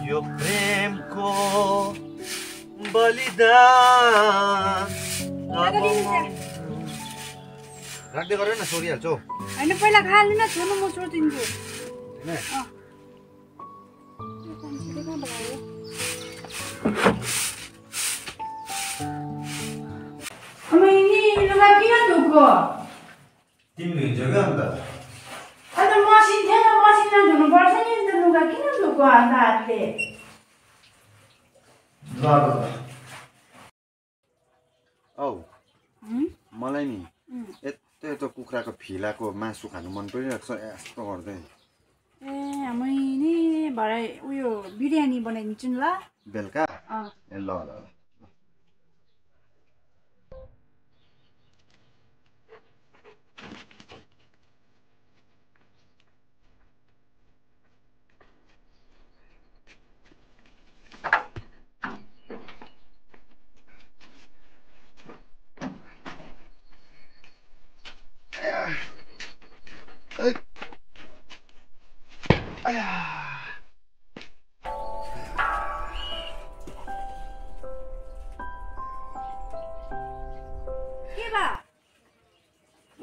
यो प्रेमको बलिदान राख्दै गरेन न छोडिहाल्छौ हैन पहिला खाली न छोड्नु म छोडिदिन्छु लुगा किन धुको तिमीले हिजो क्या अन्त अन्त मसिन थिएन मसिनमा धुनुपर्छ नि अन्त लुगा किन धुको अन्त हातले औ मलाई नि यस्तो कुखुराको फिलाको मासु खानु मन परिरहेको छ यस्तो गर्दै ए मैले भरे उयो बिरयानी बनाइदिन्छु नि ल बेलुका ए ल ल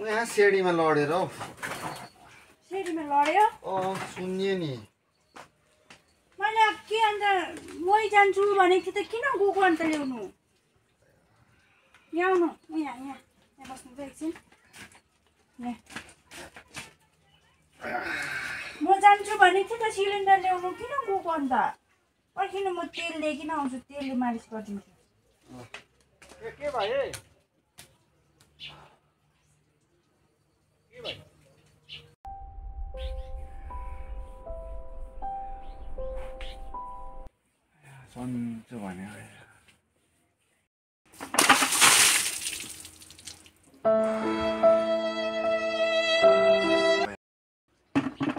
यहाँ सेडीमा लडेर हौ सेडीमा लड्यो सुन्ने नि मैले के अन्त मै जान्छु भनेको थिएँ त किन गएको अन्त ल्याउनु यहाँ आउनु यहाँ बस्नु त एकछिन म जान्छु भनेको थिएँ त सिलिन्डर ल्याउनु किन गएको अन्त पर्खिनु म तेल लिएकिन आउँछु तेलले मालिस गरिदिन्छु के भयो सन्चो भने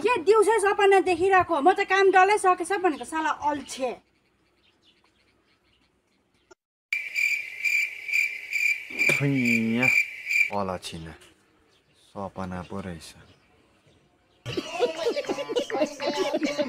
के दिउँसै सपना देखिरहेको म त काम डल्लै सकेछ भनेको साला अल्छे अलछिन सपना पो रहेछ